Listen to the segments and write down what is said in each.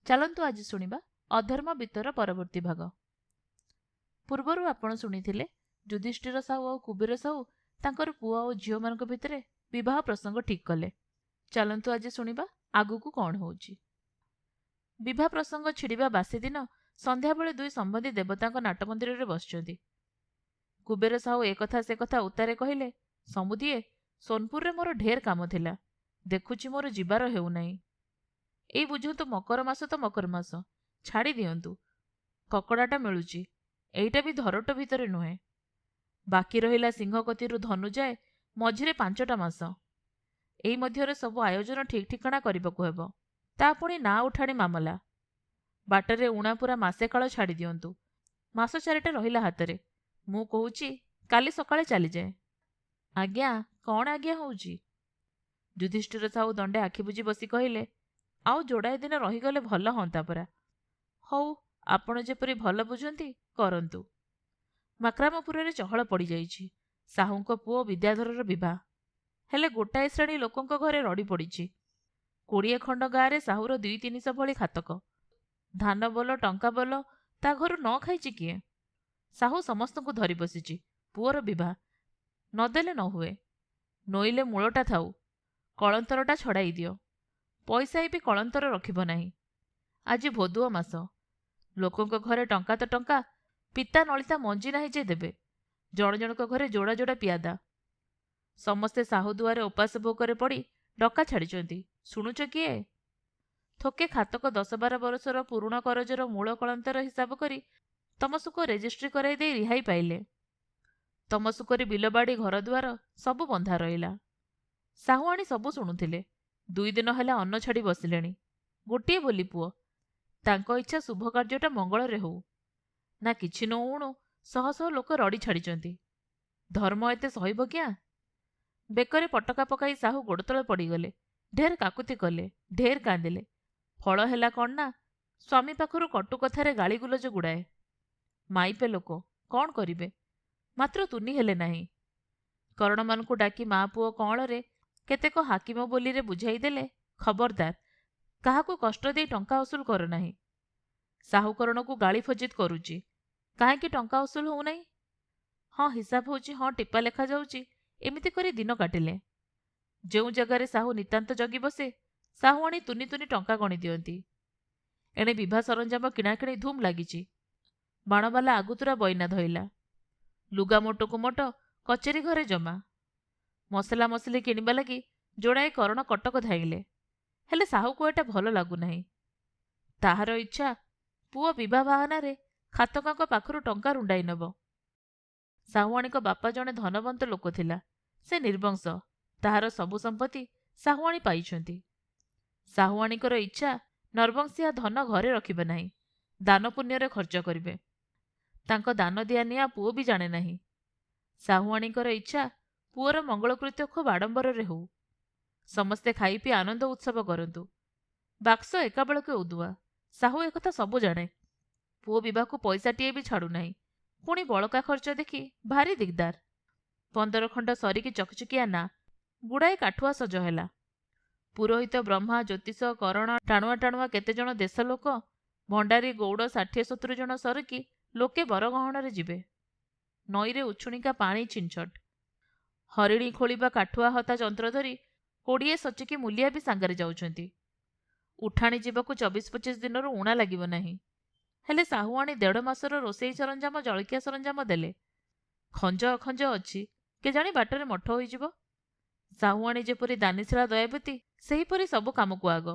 ଚାଲନ୍ତୁ ଆଜି ଶୁଣିବା ଅଧର୍ମ ବିତ୍ତର ପରବର୍ତ୍ତୀ ଭାଗ। ପୂର୍ବରୁ ଆପଣ ଶୁଣିଥିଲେ ଯୁଧିଷ୍ଠିର ସାହୁ ଆଉ କୁବେର ସାହୁ ତାଙ୍କର ପୁଅ ଓ ଝିଅମାନଙ୍କ ଭିତରେ ବିବାହ ପ୍ରସଙ୍ଗ ଠିକ୍ କଲେ। ଚାଲନ୍ତୁ ଆଜି ଶୁଣିବା ଆଗକୁ କ'ଣ ହେଉଛି। ବିବାହ ପ୍ରସଙ୍ଗ ଛିଡ଼ିବା ବାସି ଦିନ ସନ୍ଧ୍ୟାବେଳେ ଦୁଇ ସମ୍ବନ୍ଧୀ ଦେବତାଙ୍କ ନାଟମନ୍ଦିରରେ ବସିଛନ୍ତି। କୁବେର ସାହୁ ଏ କଥା ସେ କଥା ଉତ୍ତାରେ କହିଲେ, ସମୁଦିଏ, ସୋନପୁରରେ ମୋର ଢେର କାମ ଥିଲା, ଦେଖୁଛି ମୋର ଯିବାର ହେଉନାହିଁ। ଏଇ ବୁଝନ୍ତୁ ମକର ମାସ ତ ମକର ମାସ, ଛାଡ଼ି ଦିଅନ୍ତୁ। କକଡ଼ାଟା ମିଳୁଛି, ଏଇଟା ବି ଧରଟ ଭିତରେ ନୁହେଁ। ବାକି ରହିଲା ସିଂହ କତିରୁ ଧନୁ ଯାଏ ମଝିରେ 5ଟା ମାସ। ଏଇ ମଧ୍ୟରେ ସବୁ ଆୟୋଜନ ଠିକ୍ ଠିକଣା କରିବାକୁ ହେବ। ତା ପୁଣି ନାଁ ଉଠାଣି ମାମଲା। ବାଟରେ ଉଣାପୁରା ମାସେ କାଳ ଛାଡ଼ି ଦିଅନ୍ତୁ। ମାସ 4ଟା ରହିଲା ହାତରେ। ମୁଁ କହୁଛି କାଲି ସକାଳେ ଚାଲିଯାଏ। ଆଜ୍ଞା, କ'ଣ ଆଜ୍ଞା ହେଉଛି? ଯୁଧିଷ୍ଠିର ସାହୁ ଦଣ୍ଡେ ଆଖି ବୁଜି ବସି କହିଲେ, ଆଉ ଯୋଡ଼ାଏ ଦିନ ରହିଗଲେ ଭଲ ହୁଅନ୍ତା ପରା। ହଉ, ଆପଣ ଯେପରି ଭଲ ବୁଝନ୍ତି କରନ୍ତୁ। ମାକ୍ରାମପୁରରେ ଚହଳ ପଡ଼ିଯାଇଛି। ସାହୁଙ୍କ ପୁଅ ବିଦ୍ୟାଧରର ବିବାହ। ହେଲେ ଗୋଟାଏ ଶ୍ରେଣୀ ଲୋକଙ୍କ ଘରେ ରଡ଼ି ପଡ଼ିଛି। 20 ଖଣ୍ଡ ଗାଁରେ ସାହୁର 2-300 ଭଳି ଖାତକ। ଧାନ ବୋଲ ଟଙ୍କା ବୋଲ ତା ଘରୁ ନ ଖାଇଛି କିଏ? ସାହୁ ସମସ୍ତଙ୍କୁ ଧରି ବସିଛି। ପୁଅର ବିବାହ ନଦେଲେ ନ ହୁଏ। ନୋଇଲେ ମୂଳଟା ଥାଉ, କଳନ୍ତରଟା ଛଡ଼ାଇ ଦିଅ। ପଇସାଏ ବି କଳନ୍ତର ରଖିବ ନାହିଁ। ଆଜି ଭୋଦୁଅ ମାସ। ଲୋକଙ୍କ ଘରେ ଟଙ୍କା ତ ଟଙ୍କା, ପିତା ନଳିତା ମଞ୍ଜି ନାହିଁ ଯେ ଦେବେ। ଜଣ ଜଣଙ୍କ ଘରେ ଯୋଡ଼ା ଯୋଡ଼ା ପିଆଦା। ସମସ୍ତେ ସାହୁ ଦୁଆରେ ଉପାସ ଭୋକରେ ପଡ଼ି ଡକା ଛାଡ଼ିଛନ୍ତି। ଶୁଣୁଛ କିଏ? ଥୋକେ ଖାତକ 10-12 ବର୍ଷର ପୁରୁଣା କରଜର ମୂଳ କଳନ୍ତର ହିସାବ କରି ତମସୁକ ରେଜିଷ୍ଟ୍ରି କରାଇ ଦେଇ ରିହାଇ ପାଇଲେ। ତମସୁକରେ ବିଲବାଡ଼ି ଘରଦୁଆର ସବୁ ବନ୍ଧା ରହିଲା। ସାହୁଆଣୀ ସବୁ ଶୁଣୁଥିଲେ। 2 ଦିନ ହେଲା ଅନ୍ନ ଛାଡ଼ି ବସିଲେଣି। ଗୋଟିଏ ବୋଲି ପୁଅ, ତାଙ୍କ ଇଚ୍ଛା ଶୁଭ କାର୍ଯ୍ୟଟା ମଙ୍ଗଳରେ ହଉ। ନା କିଛି ନ ଉଣୁ ଶହ ଶହ ଲୋକ ରଡ଼ି ଛାଡ଼ିଛନ୍ତି। ଧର୍ମ ଏତେ ସହିବ କିଆଁ? ବେକରେ ପଟକା ପକାଇ ସାହୁ ଗୋଡ଼ତଳେ ପଡ଼ିଗଲେ। ଢେର କାକୁତି କଲେ, ଢେର କାନ୍ଦିଲେ। ଫଳ ହେଲା କ'ଣ ନା, ସ୍ୱାମୀ ପାଖରୁ କଟୁ କଥାରେ ଗାଳିଗୁଲଜ ଗୁଡ଼ାଏ। ମାଇପେ ଲୋକ, କ'ଣ କରିବେ? ମାତ୍ର ତୁନି ହେଲେ ନାହିଁ। କରଣମାନଙ୍କୁ ଡାକି ମା ପୁଅ କଅଁଳରେ କେତେକ ହାକିମ ବୋଲିରେ ବୁଝାଇ ଦେଲେ, ଖବରଦାର, କାହାକୁ କଷ୍ଟ ଦେଇ ଟଙ୍କା ଅସୁଲ କର ନାହିଁ। ସାହୁକରଣକୁ ଗାଳି ଫଜିତ କରୁଛି, କାହିଁକି ଟଙ୍କା ଅସୁଲ ହେଉନାହିଁ? ହଁ ହିସାବ ହେଉଛି, ହଁ ଟିପା ଲେଖାଯାଉଛି, ଏମିତି କରି ଦିନ କାଟିଲେ। ଯେଉଁ ଜାଗାରେ ସାହୁ ନିତାନ୍ତ ଜଗି ବସେ, ସାହୁଆଣୀ ତୁନି ତୁନି ଟଙ୍କା ଗଣି ଦିଅନ୍ତି। ଏଣେ ବିଭା ସରଞ୍ଜାମ କିଣାକିଣି ଧୁମ୍ ଲାଗିଛି। ବାଣବାଲା ଆଗୁତୁରା ବଇନା ଧଇଲା। ଲୁଗା ମୋଟକୁ ମୋଟ କଚେରୀ ଘରେ ଜମା। ମସଲା ମସଲି କିଣିବା ଲାଗି ଯୋଡ଼ାଏ କରଣ କଟକ ଧାଇଁଲେ। ହେଲେ ସାହୁକୁ ଏଟା ଭଲ ଲାଗୁନାହିଁ। ତାହାର ଇଚ୍ଛା ପୁଅ ବିବାହ ବାହାନାରେ ଖାତକାଙ୍କ ପାଖରୁ ଟଙ୍କା ରୁଣ୍ଡାଇ ନେବ। ସାହୁଆଣୀଙ୍କ ବାପା ଜଣେ ଧନବନ୍ତ ଲୋକ ଥିଲା। ସେ ନିର୍ବଂଶ। ତାହାର ସବୁ ସମ୍ପତ୍ତି ସାହୁଆଣୀ ପାଇଛନ୍ତି। ସାହୁଆଣୀଙ୍କର ଇଚ୍ଛା ନର୍ବଂଶିଆ ଧନ ଘରେ ରଖିବେ ନାହିଁ, ଦାନ ପୁଣ୍ୟରେ ଖର୍ଚ୍ଚ କରିବେ। ତାଙ୍କ ଦାନ ଦିଆ ନିଆ ପୁଅ ବି ଜାଣେ ନାହିଁ। ସାହୁଆଣୀଙ୍କର ଇଚ୍ଛା ପୁଅର ମଙ୍ଗଳକୃତ୍ୟ ଖୁବ୍ ଆଡ଼ମ୍ବରରେ ହଉ। ସମସ୍ତେ ଖାଇ ପିଇ ଆନନ୍ଦ ଉତ୍ସବ କରନ୍ତୁ। ବାକ୍ସ ଏକାବେଳକେ ଉଦୁଆ। ସାହୁ ଏକଥା ସବୁ ଜାଣେ। ପୁଅ ବିବାହକୁ ପଇସାଟିଏ ବି ଛାଡ଼ୁନାହିଁ। ପୁଣି ବଳକା ଖର୍ଚ୍ଚ ଦେଖି ଭାରି ଦିଗଦାର। 15 ଖଣ୍ଡ ସରିକି ଚକଚକିଆ ନା, ଗୁଡ଼ାଏ କାଠୁଆ ସଜ ହେଲା। ପୁରୋହିତ ବ୍ରହ୍ମା ଜ୍ୟୋତିଷ କରଣ ଟାଣୁଆ ଟାଣୁଆ କେତେଜଣ ଦେଶ ଲୋକ, ଭଣ୍ଡାରୀ ଗୌଡ଼ 60-70 ଜଣ ସରିକି ଲୋକେ ବରଗହଣରେ ଯିବେ। ନଈରେ ଉଛୁଣିକା ପାଣି ଛିଞ୍ଚଟ। ହରିଣୀ ଖୋଳିବା କାଠୁଆ ହତା ଯନ୍ତ୍ର ଧରି 20-25 ମୂଲିଆ ବି ସାଙ୍ଗରେ ଯାଉଛନ୍ତି। ଉଠାଣି ଯିବାକୁ 24-25 ଦିନରୁ ଉଣା ଲାଗିବ ନାହିଁ। ହେଲେ ସାହୁଆଣୀ 1.5 ମାସର ରୋଷେଇ ସରଞ୍ଜାମ ଜଳଖିଆ ସରଞ୍ଜାମ ଦେଲେ। ଖଞ୍ଜ ଅଖଞ୍ଜ ଅଛି, କେଜାଣି ବାଟରେ ମଠ ହୋଇଯିବ। ସାହୁଆଣୀ ଯେପରି ଦାନିଶିଳା ଦୟାବତୀ, ସେହିପରି ସବୁ କାମକୁ ଆଗ।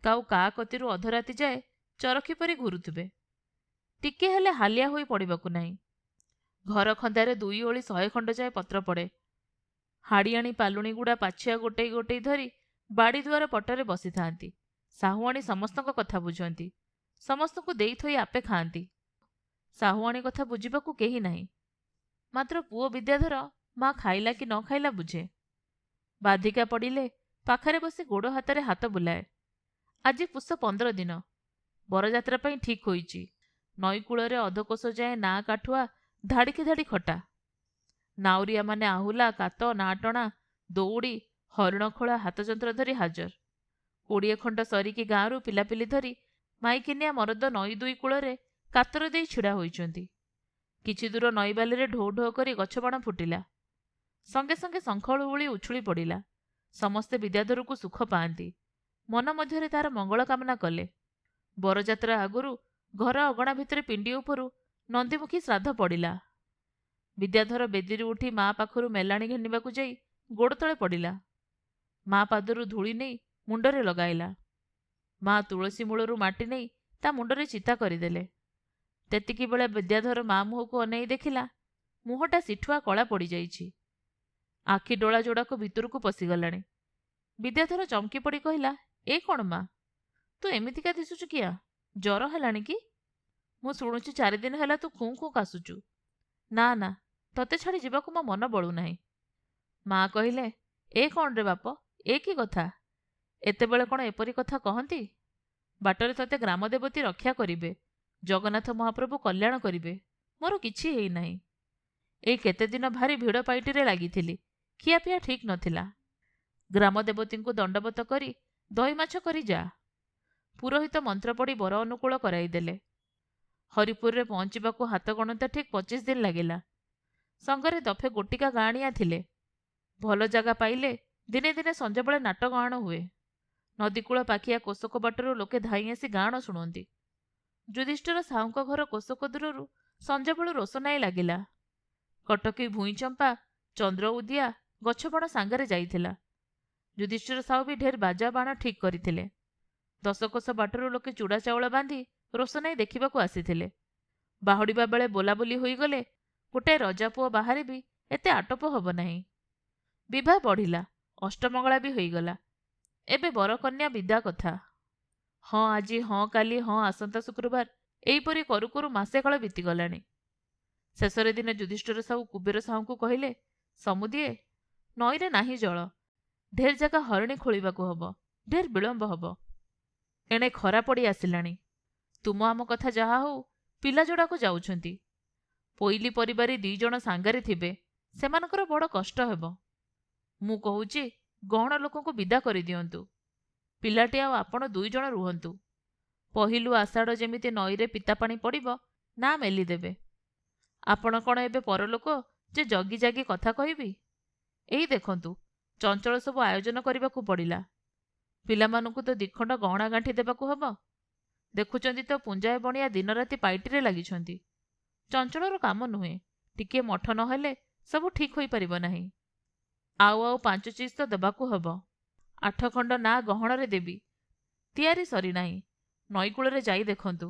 କାଉ କା କତିରୁ ଅଧରାତି ଯାଏ ଚରଖି ପରି ଘୁରୁଥିବେ। ଟିକେ ହେଲେ ହାଲିଆ ହୋଇ ପଡ଼ିବାକୁ ନାହିଁ। ଘର ଖନ୍ଦାରେ 2 ଓଳି 100 ଖଣ୍ଡ ଯାଏ ପତ୍ର ପଡ଼େ। ହାଡ଼ିଆଣି ପାଲୁଣିଗୁଡ଼ା ପାଛିଆ ଗୋଟେଇ ଗୋଟେଇ ଧରି ବାଡ଼ି ଦୁଆର ପଟରେ ବସିଥାନ୍ତି। ସାହୁଆଣୀ ସମସ୍ତଙ୍କ କଥା ବୁଝନ୍ତି। ସମସ୍ତଙ୍କୁ ଦେଇଥୋଇ ଆପେ ଖାଆନ୍ତି। ସାହୁଆଣୀ କଥା ବୁଝିବାକୁ କେହି ନାହିଁ। ମାତ୍ର ପୁଅ ବିଦ୍ୟାଧର ମା ଖାଇଲା କି ନ ଖାଇଲା ବୁଝେ। ବାଧିକା ପଡ଼ିଲେ ପାଖରେ ବସି ଗୋଡ଼ ହାତରେ ହାତ ବୁଲାଏ। ଆଜି ପୁଷ 15 ଦିନ। ବରଯାତ୍ରା ପାଇଁ ଠିକ୍ ହୋଇଛି। ନଈକୂଳରେ ଅଧକୋଶ ଯାଏ ନାଆ କାଠୁଆ ଧାଡ଼ିକି ଧାଡ଼ି ଖଟା। ନାଉରିଆମାନେ ଆହୁଲା, କାତ, ନାଟଣା, ଦଉଡ଼ି, ହରିଣଖୋଳା ହାତଯନ୍ତ୍ର ଧରି ହାଜର। କୋଡ଼ିଏ ଖଣ୍ଡ ସରିକି ଗାଁରୁ ପିଲାପିଲି ଧରି ମାଇକିନିଆ ମରଦ ନଈ ଦୁଇ କୂଳରେ କାତର ଦେଇ ଛିଡ଼ା ହୋଇଛନ୍ତି। କିଛି ଦୂର ନଈବାଲିରେ ଢୋ ଢୋ କରି ଗଛବାଣ ଫୁଟିଲା। ସଙ୍ଗେ ସଙ୍ଗେ ଶଙ୍ଖହୁଳୁହୁଳି ଉଛୁଳି ପଡ଼ିଲା। ସମସ୍ତେ ବିଦ୍ୟାଧରକୁ ସୁଖ ପାଆନ୍ତି, ମନ ମଧ୍ୟରେ ତାର ମଙ୍ଗଳ କାମନା କଲେ। ବରଯାତ୍ରା ଆଗରୁ ଘର ଅଗଣା ଭିତରେ ପିଣ୍ଡି ଉପରୁ ନନ୍ଦୀମୁଖୀ ଶ୍ରାଦ୍ଧ ପଡ଼ିଲା। ବିଦ୍ୟାଧର ବେଦୀରୁ ଉଠି ମା ପାଖରୁ ମେଲାଣି ଘେନିବାକୁ ଯାଇ ଗୋଡ଼ ତଳେ ପଡ଼ିଲା। ମା ପାଦରୁ ଧୂଳି ନେଇ ମୁଣ୍ଡରେ ଲଗାଇଲା। ମା ତୁଳସୀ ମୂଳରୁ ମାଟି ନେଇ ତା ମୁଣ୍ଡରେ ଚିତା କରିଦେଲେ। ତେତିକି ବେଳେ ବିଦ୍ୟାଧର ମା ମୁହଁକୁ ଅନେଇ ଦେଖିଲା, ମୁହଁଟା ସିଠୁଆ କଳା ପଡ଼ିଯାଇଛି। ଆଖି ଡୋଳା ଯୋଡ଼ାକ ଭିତରକୁ ପଶିଗଲାଣି। ବିଦ୍ୟାଧର ଚମକି ପଡ଼ି କହିଲା, ଏ କ'ଣ ମା, ତୁ ଏମିତିକା ଦିଶୁଛୁ କିଆ? ଜ୍ୱର ହେଲାଣି କି? ମୁଁ ଶୁଣୁଛି 4 ଦିନ ହେଲା ତୁ ଖୁଁ ଖୁଁ କାଶୁଛୁ। ନା ନା, ତତେ ଛାଡ଼ି ଯିବାକୁ ମୋ ମନ ବଳୁନାହିଁ। ମା କହିଲେ, ଏ କ'ଣ ରେ ବାପ, ଏ କି କଥା? ଏତେବେଳେ କ'ଣ ଏପରି କଥା କହନ୍ତି? ବାଟରେ ତତେ ଗ୍ରାମଦେବତୀ ରକ୍ଷା କରିବେ, ଜଗନ୍ନାଥ ମହାପ୍ରଭୁ କଲ୍ୟାଣ କରିବେ। ମୋର କିଛି ହେଇନାହିଁ। ଏଇ କେତେଦିନ ଭାରି ଭିଡ଼ ପାଇଟିରେ ଲାଗିଥିଲି, ଖିଆପିଆ ଠିକ୍ ନଥିଲା। ଗ୍ରାମଦେବତୀଙ୍କୁ ଦଣ୍ଡବତ କରି ଦହି ମାଛ କରି ଯା। ପୁରୋହିତ ମନ୍ତ୍ର ପଢ଼ି ବର ଅନୁକୂଳ କରାଇଦେଲେ। ହରିପୁରରେ ପହଞ୍ଚିବାକୁ ହାତ ଗଣତା ଠିକ୍ 25 ଦିନ ଲାଗିଲା। ସଙ୍ଗରେ ଦଫେ ଗୋଟିକା ଗାଁଣିଆ ଥିଲେ। ଭଲ ଜାଗା ପାଇଲେ ଦିନେ ଦିନେ ସଞ୍ଜବେଳେ ନାଟ ଗାଣ ହୁଏ। ନଦୀକୂଳ ପାଖିଆ କୋଶକ ବାଟରୁ ଲୋକେ ଧାଇଁ ଆସି ଗାଣ ଶୁଣନ୍ତି। ଯୁଧିଷ୍ଠିର ସାହୁଙ୍କ ଘର କୋଶକ ଦୂରରୁ ସଞ୍ଜବେଳୁ ରୋଷନାଇ ଲାଗିଲା। କଟକୀ ଭୂଇଁଚମ୍ପା, ଚନ୍ଦ୍ର ଉଦିଆ ଗଛବଣ ସାଙ୍ଗରେ ଯାଇଥିଲା। ଯୁଧିଷ୍ଠିର ସାହୁ ବି ଢେର ବାଜା ବାଣ ଠିକ୍ କରିଥିଲେ। 10 କୋଶ ବାଟରୁ ଲୋକେ ଚୁଡ଼ା ଚାଉଳ ବାନ୍ଧି ରୋଷନାଇ ଦେଖିବାକୁ ଆସିଥିଲେ। ବାହୁଡ଼ିବା ବେଳେ ବୋଲାବୋଲି ହୋଇଗଲେ ଗୋଟାଏ ରଜାପୁଅ ବାହାରେ ବି ଏତେ ଆଟପ ହବ ନାହିଁ। ବିଭା ବଢ଼ିଲା, ଅଷ୍ଟମଙ୍ଗଳା ବି ହୋଇଗଲା। ଏବେ ବରକନ୍ୟା ବିଦା କଥା। ହଁ ଆଜି, ହଁ କାଲି, ହଁ ଆସନ୍ତା ଶୁକ୍ରବାର, ଏଇପରି କରୁ କରୁ ମାସେ କାଳ ବିତିଗଲାଣି। ଶେଷରେ ଦିନେ ଯୁଧିଷ୍ଠିର ସାହୁ କୁବେର ସାହୁଙ୍କୁ କହିଲେ, ସମୁଦିଏ, ନଈରେ ନାହିଁ ଜଳ, ଢେର ଜାଗା ହରିଣୀ ଖୋଳିବାକୁ ହବ, ଢେର ବିଳମ୍ବ ହବ। ଏଣେ ଖରା ପଡ଼ି ଆସିଲାଣି। ତୁମ ଆମ କଥା ଯାହା ହଉ, ପିଲା ଯୋଡ଼ାକୁ ଯାଉଛନ୍ତି। ପୋଇଲି ପରିବାରେ 2 ଜଣ ସାଙ୍ଗରେ ଥିବେ, ସେମାନଙ୍କର ବଡ଼ କଷ୍ଟ ହେବ। ମୁଁ କହୁଛି, ଗହଣ ଲୋକଙ୍କୁ ବିଦା କରିଦିଅନ୍ତୁ। ପିଲାଟି ଆଉ ଆପଣ 2 ଜଣ ରୁହନ୍ତୁ। ପହିଲୁ ଆଷାଢ଼ ଯେମିତି ନଈରେ ପିତା ପାଣି ପଡ଼ିବ, ନା ମେଲିଦେବେ। ଆପଣ କ'ଣ ଏବେ ପରଲୋକ ଯେ ଜଗି ଜାଗି କଥା କହିବି? ଏଇ ଦେଖନ୍ତୁ, ଚଞ୍ଚଳ ସବୁ ଆୟୋଜନ କରିବାକୁ ପଡ଼ିଲା। ପିଲାମାନଙ୍କୁ ତ 2 ଖଣ୍ଡ ଗହଣା ଗାଣ୍ଠି ଦେବାକୁ ହବ। ଦେଖୁଛନ୍ତି ତ ପୁଞ୍ଜାଏ ବଣିଆ ଦିନରାତି ପାଇଟିରେ ଲାଗିଛନ୍ତି। ଚଞ୍ଚଳର କାମ ନୁହେଁ, ଟିକିଏ ମଠ ନହେଲେ ସବୁ ଠିକ୍ ହୋଇପାରିବ ନାହିଁ। ଆଉ 5 ଚିଜ ତ ଦେବାକୁ ହବ। 8 ଖଣ୍ଡ ନା ଗହଣରେ ଦେବି। ତିଆରି ସରିନାହିଁ। ନଈକୂଳରେ ଯାଇ ଦେଖନ୍ତୁ,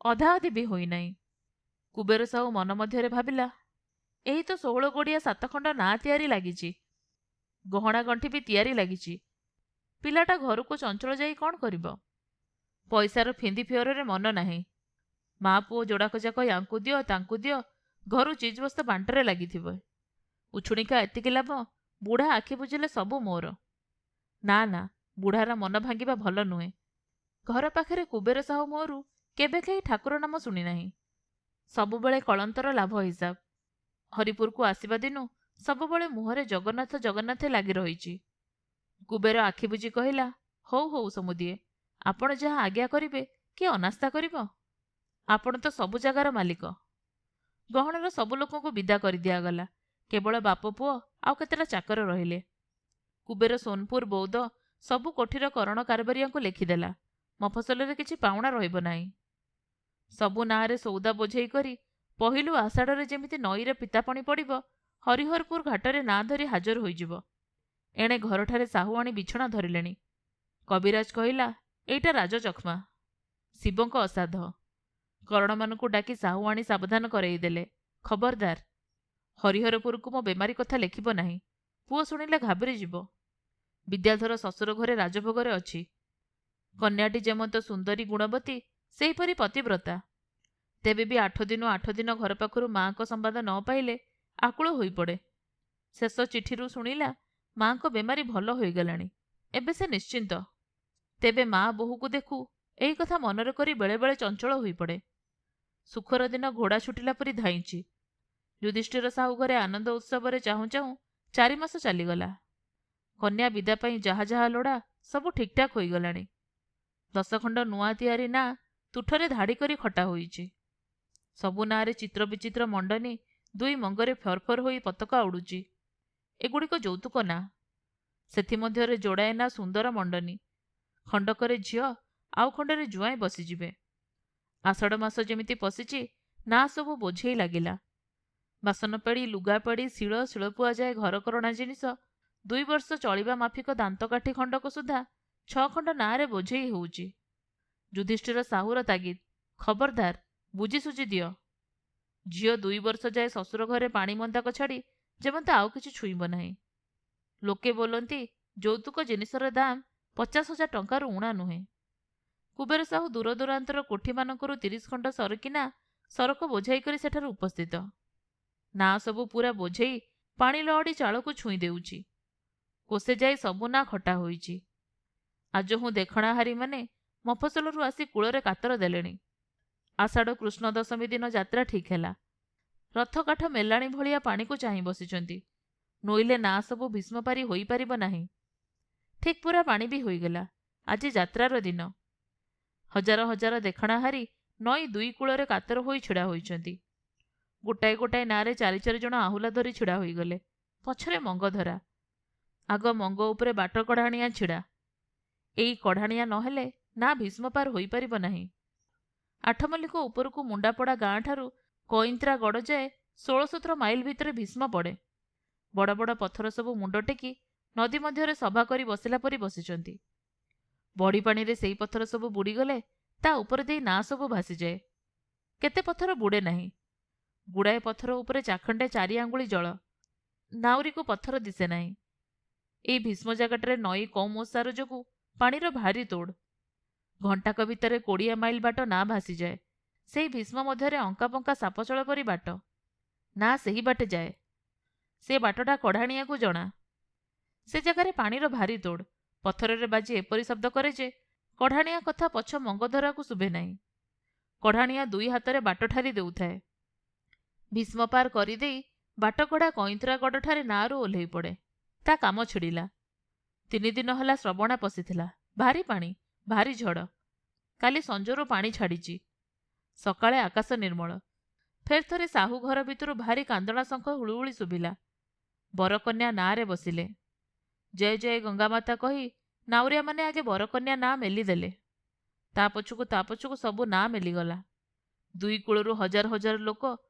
ଅଧାଅଧି ବି ହୋଇନାହିଁ। କୁବେର ସାହୁ ମନ ମଧ୍ୟରେ ଭାବିଲା, ଏହି ତ 16 ଗୋଡ଼ିଆ 7 ଖଣ୍ଡ ନା ତିଆରି ଲାଗିଛି। ଗହଣା ଗଣ୍ଠି ବି ତିଆରି ଲାଗିଛି। ପିଲାଟା ଘରକୁ ଚଞ୍ଚଳ ଯାଇ କ'ଣ କରିବ? ପଇସାର ଫିନ୍ଦି ଫିଅରରେ ମନ ନାହିଁ। ମା ପୁଅ ଯୋଡ଼ାକ ଯାକ ୟାଙ୍କୁ ଦିଅ ତାଙ୍କୁ ଦିଅ, ଘରୁ ଚିଜବସ୍ତ ବାଣ୍ଟରେ ଲାଗିଥିବ। ଉଛୁଣିକା ଏତିକି ଲାଭ, ବୁଢ଼ା ଆଖି ବୁଜିଲେ ସବୁ ମୋର। ନା ନା, ବୁଢ଼ାର ମନ ଭାଙ୍ଗିବା ଭଲ ନୁହେଁ। ଘର ପାଖରେ କୁବେର ସାହୁ ମୁହଁରୁ କେବେ କେହି ଠାକୁର ନାମ ଶୁଣିନାହିଁ। ସବୁବେଳେ କଳନ୍ତର ଲାଭ ହିସାବ। ହରିପୁରକୁ ଆସିବା ଦିନୁ ସବୁବେଳେ ମୁହଁରେ ଜଗନ୍ନାଥ ଜଗନ୍ନାଥ ଲାଗି ରହିଛି। କୁବେର ଆଖି ବୁଜି କହିଲା, ହଉ ହଉ ସମୁଦିଏ, ଆପଣ ଯାହା ଆଜ୍ଞା କରିବେ, କିଏ ଅନାସ୍ଥା କରିବ? ଆପଣ ତ ସବୁ ଜାଗାର ମାଲିକ। ଗହଣର ସବୁ ଲୋକଙ୍କୁ ବିଦା କରିଦିଆଗଲା। କେବଳ ବାପ ପୁଅ ଆଉ କେତେଟା ଚାକର ରହିଲେ। କୁବେର ସୋନପୁର, ବୌଦ୍ଧ ସବୁ କୋଠିର କରଣ କାରବାରିଆଙ୍କୁ ଲେଖିଦେଲା, ମଫସଲରେ କିଛି ପାଉଣା ରହିବ ନାହିଁ। ସବୁ ନାଁରେ ସୌଦା ବୋଝେଇ କରି ପହିଲୁ ଆଷାଢ଼ରେ ଯେମିତି ନଈରେ ପିତାପାଣି ପଡ଼ିବ, ହରିହରପୁର ଘାଟରେ ନାଁ ଧରି ହାଜର ହୋଇଯିବ। ଏଣେ ଘରଠାରେ ସାହୁଆଣୀ ବିଛଣା ଧରିଲେଣି। କବିରାଜ କହିଲା, ଏଇଟା ରାଜଚକ୍ମା, ଶିବଙ୍କ ଅସାଧ। କରଣମାନଙ୍କୁ ଡାକି ସାହୁଆଣୀ ସାବଧାନ କରେଇଦେଲେ, ଖବରଦାର, ହରିହରପୁରକୁ ମୋ ବେମାରୀ କଥା ଲେଖିବ ନାହିଁ। ପୁଅ ଶୁଣିଲେ ଘାବରିଯିବ। ବିଦ୍ୟାଧର ଶ୍ୱଶୁର ଘରେ ରାଜଭୋଗରେ ଅଛି। କନ୍ୟାଟି ଯେମନ୍ତ ସୁନ୍ଦରୀ ଗୁଣବତୀ, ସେହିପରି ପତିବ୍ରତା। ତେବେ ବି 8 ଦିନ 8 ଦିନ ଘର ପାଖରୁ ମାଙ୍କ ସମ୍ବାଦ ନ ପାଇଲେ ଆକୁଳ ହୋଇପଡ଼େ। ଶେଷ ଚିଠିରୁ ଶୁଣିଲା, ମାଙ୍କ ବେମାରୀ ଭଲ ହୋଇଗଲାଣି। ଏବେ ସେ ନିଶ୍ଚିନ୍ତ। ତେବେ ମା ବୋହୂକୁ ଦେଖୁ ଏଇ କଥା ମନରେ କରି ବେଳେବେଳେ ଚଞ୍ଚଳ ହୋଇପଡ଼େ। ସୁଖର ଦିନ ଘୋଡ଼ା ଛୁଟିଲା ପରି ଧାଇଁଛି। ଯୁଧିଷ୍ଠିର ସାହୁ ଘରେ ଆନନ୍ଦ ଉତ୍ସବରେ ଚାହୁଁ ଚାହୁଁ 4 ମାସ ଚାଲିଗଲା। କନ୍ୟା ବିଦା ପାଇଁ ଯାହା ଯାହା ଲୋଡ଼ା ସବୁ ଠିକ୍ଠାକ୍ ହୋଇଗଲାଣି। 10 ଖଣ୍ଡ ନୂଆ ତିଆରି ନାଁ ତୁଠରେ ଧାଡ଼ି କରି ଖଟା ହୋଇଛି। ସବୁ ନାଁରେ ଚିତ୍ର ବିଚିତ୍ର ମଣ୍ଡନୀ ଦୁଇ ମଙ୍ଗରେ ଫରଫର ହୋଇ ପତାକା ଉଡ଼ୁଛି। ଏଗୁଡ଼ିକ ଯୌତୁକ ନାଁ। ସେଥିମଧ୍ୟରେ ଯୋଡ଼ାଏ ନାଁ ସୁନ୍ଦର ମଣ୍ଡନୀ। ଖଣ୍ଡକରେ ଝିଅ ଆଉ ଖଣ୍ଡରେ ଜୁଆଇଁ ବସିଯିବେ। ଆଷାଢ଼ ମାସ ଯେମିତି ପଶିଛି, ନାଁ ସବୁ ବୋଝେଇ ଲାଗିଲା। ବାସନପେଡ଼ି, ଲୁଗାପେଡ଼ି, ଶିଳ, ଶିଳପୁଆ ଯାଏ ଘରକରଣା ଜିନିଷ 2 ବର୍ଷ ଚଳିବା ମାଫିକ ଦାନ୍ତକାଠି ଖଣ୍ଡକ ସୁଦ୍ଧା 6 ଖଣ୍ଡ ନାଁରେ ବୋଝେଇ ହେଉଛି। ଯୁଧିଷ୍ଠିର ସାହୁର ତାଗିଦ, ଖବରଦାର, ବୁଝିସୁଝି ଦିଅ। ଝିଅ 2 ବର୍ଷ ଯାଏ ଶ୍ୱଶୁର ଘରେ ପାଣି ମନ୍ଦାକ ଛାଡ଼ି ଯେମନ୍ତ ଆଉ କିଛି ଛୁଇଁବ ନାହିଁ। ଲୋକେ ବୋଲନ୍ତି ଯୌତୁକ ଜିନିଷର ଦାମ 50,000 ଟଙ୍କାରୁ ଊଣା ନୁହେଁ। କୁବେର ସାହୁ ଦୂରଦୂରାନ୍ତର କୋଠିମାନଙ୍କରୁ 30 ଖଣ୍ଡ ସରକିନା ସରକ ବୋଝାଇ କରି ସେଠାରେ ଉପସ୍ଥିତ। ନାଁ ସବୁ ପୁରା ବୋଝେଇ ପାଣି ଲହଡ଼ି ଚାଳକୁ ଛୁଇଁ ଦେଉଛି। କୋଷେ ଯାଇ ସବୁ ନାଁ ଖଟା ହୋଇଛି। ଆଜହୁଁ ଦେଖଣାହାରୀମାନେ ମଫସଲରୁ ଆସି କୂଳରେ କାତର ଦେଲେଣି। ଆଷାଢ଼ କୃଷ୍ଣ ଦଶମୀ ଦିନ ଯାତ୍ରା ଠିକ୍ ହେଲା। ରଥକାଠ ମେଲାଣି ଭଳିଆ ପାଣିକୁ ଚାହିଁ ବସିଛନ୍ତି। ନୋଇଲେ ନାଁ ସବୁ ଭୀଷ୍ମପାରି ହୋଇପାରିବ ନାହିଁ। ଠିକ୍ ପୁରା ପାଣି ବି ହୋଇଗଲା। ଆଜି ଯାତ୍ରାର ଦିନ। ହଜାର ହଜାର ଦେଖଣାହାରୀ ନଈ ଦୁଇ କୂଳରେ କାତର ହୋଇ ଛିଡ଼ା ହୋଇଛନ୍ତି। ଗୋଟାଏ ଗୋଟାଏ ନାଁରେ 4 ଜଣ ଆହୁଲା ଧରି ଛିଡ଼ା ହୋଇଗଲେ। ପଛରେ ମଙ୍ଗଧରା। ଆଗ ମଙ୍ଗ ଉପରେ ବାଟ କଢ଼ାଣିଆ ଛିଡ଼ା। ଏଇ କଢ଼ାଣିଆ ନହେଲେ ନା ଭୀଷ୍ମପାର ହୋଇପାରିବ ନାହିଁ। ଆଠମଲ୍ଲିକ ଉପରକୁ ମୁଣ୍ଡାପଡ଼ା ଗାଁଠାରୁ କଇନ୍ତ୍ରା ଗଡ଼ ଯାଏ 16-17 ମାଇଲ ଭିତରେ ଭୀଷ୍ମ ପଡ଼େ। ବଡ଼ ବଡ଼ ପଥର ସବୁ ମୁଣ୍ଡ ଟେକି ନଦୀ ମଧ୍ୟରେ ସଭା କରି ବସିଲା ପରି ବସିଛନ୍ତି। ବଢ଼ି ପାଣିରେ ସେଇ ପଥର ସବୁ ବୁଡ଼ିଗଲେ ତା ଉପରେ ଦେଇ ନାଁ ସବୁ ଭାସିଯାଏ। କେତେ ପଥର ବୁଡ଼େ ନାହିଁ। ଗୁଡ଼ାଏ ପଥର ଉପରେ ଚାଖଣ୍ଡେ 4 ଆଙ୍ଗୁଳି ଜଳ। ନାଉରୀକୁ ପଥର ଦିଶେ ନାହିଁ। ଏଇ ଭୀଷ୍ମ ଜାଗାଟାରେ ନଈ କମ୍ ଓସାର ଯୋଗୁଁ ପାଣିର ଭାରି ତୋଡ଼। ଘଣ୍ଟାକ ଭିତରେ 20 ମାଇଲ ବାଟ ନାଁ ଭାସିଯାଏ। ସେଇ ଭୀଷ୍ମ ମଧ୍ୟରେ ଅଙ୍କାପଙ୍କା ସାପଚଳ ପରି ବାଟ। ନାଁ ସେହି ବାଟେ ଯାଏ। ସେ ବାଟଟା କଢ଼ାଣିଆକୁ ଜଣା। ସେ ଜାଗାରେ ପାଣିର ଭାରି ତୋଡ଼। ପଥରରେ ବାଜି ଏପରି ଶବ୍ଦ କରେ ଯେ କଢ଼ାଣିଆ କଥା ପଛ ମଙ୍ଗଧରାକୁ ଶୁଭେ ନାହିଁ। କଢ଼ାଣିଆ 2 ହାତରେ ବାଟ ଠାରି ଦେଉଥାଏ। ଭୀଷ୍ମ ପାର କରିଦେଇ ବାଟକଢ଼ା କଇନ୍ତ୍ରାଗଡ଼ଠାରେ ନାଁରୁ ଓହ୍ଲେଇ ପଡ଼େ। ତା କାମ ଛିଡ଼ିଲା। 3 ଦିନ ହେଲା ଶ୍ରବଣା ପଶିଥିଲା। ଭାରି ପାଣି, ଭାରି ଝଡ଼। କାଲି ସଞ୍ଜରୁ ପାଣି ଛାଡ଼ିଛି। ସକାଳେ ଆକାଶ ନିର୍ମଳ। ଫେର ଥରେ ସାହୁ ଘର ଭିତରୁ ଭାରି କାନ୍ଦଣା ଶଙ୍ଖ ହୁଳୁହୁଳି ଶୁଭିଲା। ବରକନ୍ୟା ନାଁରେ ବସିଲେ। ଜୟ ଜୟ ଗଙ୍ଗାମାତା କହି ନାଉରିଆମାନେ ଆଗେ ବରକନ୍ୟା ନାଁ ମେଲିଦେଲେ। ତା ପଛକୁ ସବୁ ନାଁ ମେଲିଗଲା। 2 କୂଳରୁ ହଜାର ହଜାର ଲୋକ